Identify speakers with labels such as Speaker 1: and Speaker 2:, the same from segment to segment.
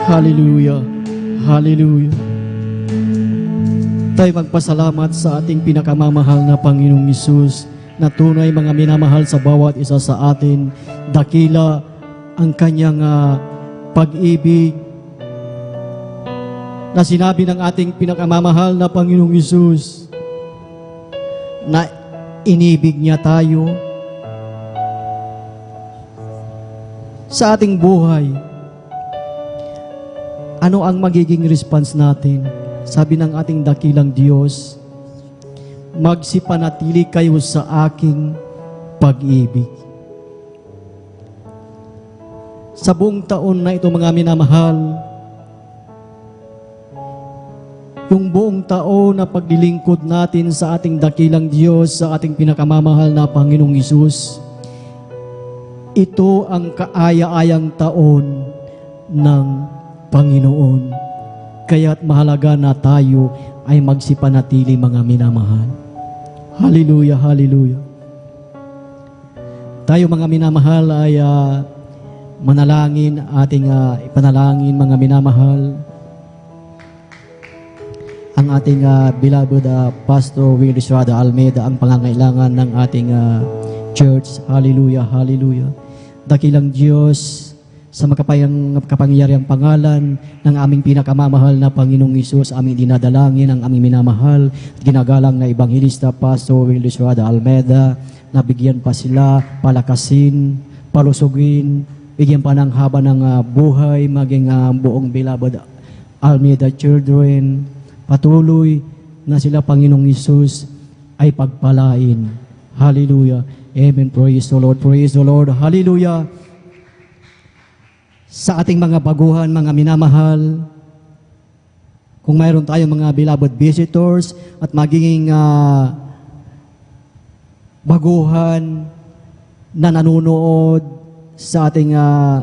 Speaker 1: Hallelujah. Hallelujah. Tayo magpasalamat sa ating pinakamamahal na Panginoong Hesus na tunay mga minamahal sa bawat isa sa atin. Dakila ang kanyang pag-ibig na sinabi ng ating pinakamamahal na Panginoong Hesus na inibig niya tayo sa ating buhay. Ano ang magiging response natin? Sabi ng ating dakilang Diyos, magsipanatili kayo sa aking pag-ibig. Sa buong taon na ito mga minamahal, yung buong taon na paglilingkod natin sa ating dakilang Diyos, sa ating pinakamamahal na Panginoong Hesus, ito ang kaaya-ayang taon ng Panginoon. Kaya't mahalaga na tayo ay magsipanatili mga minamahal. Hallelujah, hallelujah. Tayo mga minamahal ay manalangin, ating ipanalangin mga minamahal. Ang ating beloved Pastor Willie Estrada Almeida ang pangangailangan ng ating church. Hallelujah, hallelujah. Dakilang Diyos, sa makapangyarihang pangalan ng aming pinakamamahal na Panginoong Hesus, aming dinadalangin ang aming minamahal at ginagalang na Evangelista Pastor Willie Estrada Almeida, na bigyan pa sila, palakasin, palusugin, bigyan pa ng haba ng buhay, maging buong beloved Almeida children, patuloy na sila Panginoong Hesus ay pagpalain. Hallelujah. Amen. Praise the Lord. Praise the Lord. Hallelujah. Sa ating mga baguhan, mga minamahal, kung mayroon tayong mga beloved visitors at magiging baguhan na nanonood sa ating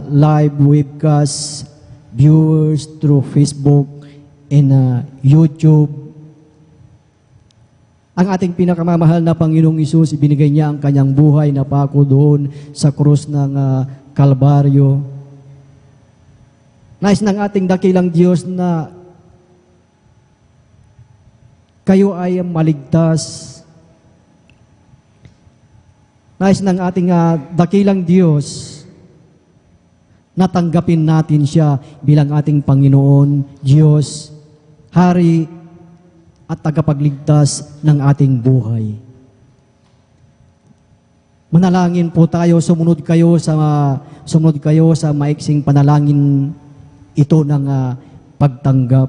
Speaker 1: live webcast viewers through Facebook and YouTube, ang ating pinakamamahal na Panginoong Hesus, ibinigay niya ang kanyang buhay na pako doon sa krus ng Kalbaryo. Nais ng ating dakilang Diyos na kayo ay maligtas. Nais ng ating dakilang Diyos na tanggapin natin siya bilang ating Panginoon, Diyos, Hari at tagapagligtas ng ating buhay. Manalangin po tayo, sumunod kayo sa maiksing panalangin ito ng pagtanggap.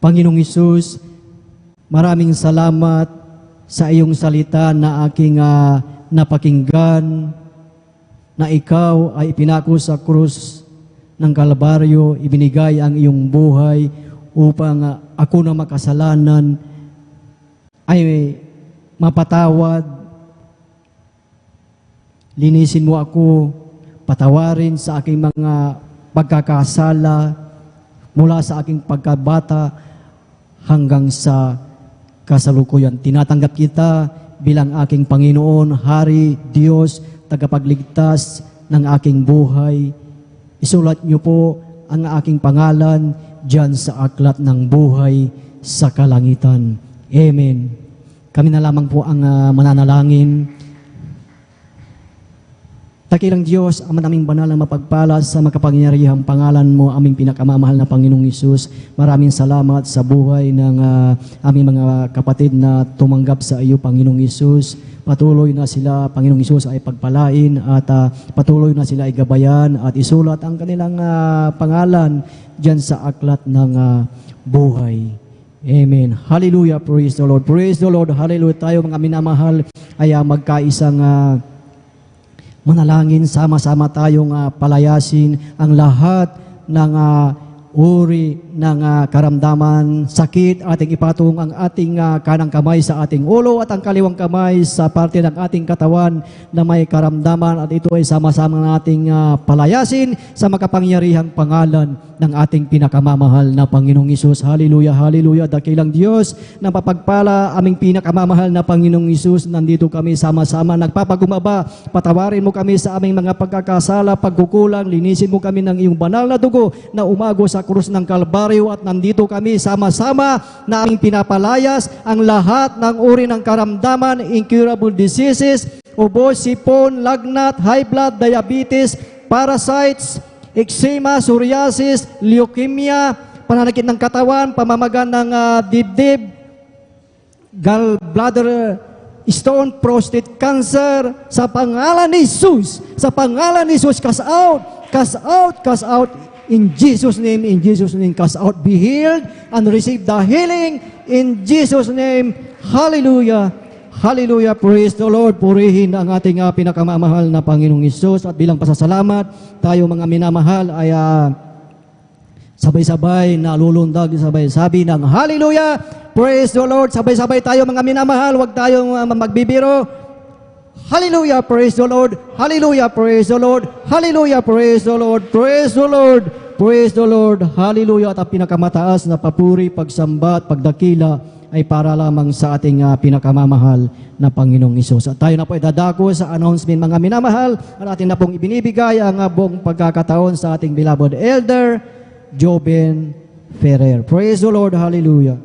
Speaker 1: Panginoong Hesus, maraming salamat sa iyong salita na aking napakinggan, na ikaw ay ipinako sa krus ng Kalbaryo, ibinigay ang iyong buhay upang ako na makasalanan ay mapatawad. Linisin mo ako, patawarin sa aking mga pagkakasala mula sa aking pagkabata hanggang sa kasalukuyan. Tinatanggap kita bilang aking Panginoon, Hari, Diyos, tagapagligtas ng aking buhay. Isulat niyo po ang aking pangalan diyan sa aklat ng buhay sa kalangitan. Amen. Kami na lamang po ang mananalangin. Dakilang Diyos, Ama naming banal na mapagpala sa makapangyarihang pangalan mo, aming pinakamamahal na Panginoong Hesus. Maraming salamat sa buhay ng aming mga kapatid na tumanggap sa iyo, Panginoong Hesus. Patuloy na sila, Panginoong Hesus, ay pagpalain at patuloy na sila ay gabayan at isulat ang kanilang pangalan dyan sa aklat ng buhay. Amen. Hallelujah. Praise the Lord. Praise the Lord. Hallelujah. Tayo mga minamahal ay magkaisang manalangin, sama-sama tayong palayasin ang lahat ng uri ng karamdaman, sakit, ating ipatong ang ating kanang kamay sa ating ulo at ang kaliwang kamay sa parte ng ating katawan na may karamdaman, at ito ay sama-sama nating palayasin sa makapangyarihang pangalan ng ating pinakamamahal na Panginoong Hesus. Hallelujah, hallelujah. Dakilang Diyos na papagpala, aming pinakamamahal na Panginoong Hesus, nandito kami sama-sama nagpapagumaba. Patawarin mo kami sa aming mga pagkakasala, pagkukulang, linisin mo kami ng iyong banal na dugo na umago sa krus ng Kalbaryo, at nandito kami sama-sama na aming pinapalayas ang lahat ng uri ng karamdaman, incurable diseases, ubo, sipon, lagnat, high blood, diabetes, parasites, eczema, psoriasis, leukemia, pananakit ng katawan, pamamaga ng dibdib, gallbladder stone, prostate cancer, sa pangalan ni Jesus, sa pangalan ni Jesus, cast out, cast out, cast out. In Jesus' name, cast out, be healed, and receive the healing in Jesus' name. Hallelujah, hallelujah, praise the Lord. Purihin ang ating pinakamamahal na Panginoong Hesus, at bilang pasasalamat, tayo mga minamahal ay sabay-sabay na lulundag, sabay sabi ng hallelujah, praise the Lord. Sabay-sabay tayo mga minamahal, huwag tayong magbibiro. Hallelujah, praise the Lord. Hallelujah, praise the Lord. Hallelujah, praise the Lord. Praise the Lord. Praise the Lord. Hallelujah. At ang pinakamataas na papuri, pagsamba at pagdakila ay para lamang sa ating pinakamamahal na Panginoong Hesus. At tayo na po ay dadako sa announcement, mga minamahal, at atin na pong ibinibigay ang buong pagkakataon sa ating beloved Elder Joben Ferrer. Praise the Lord. Hallelujah.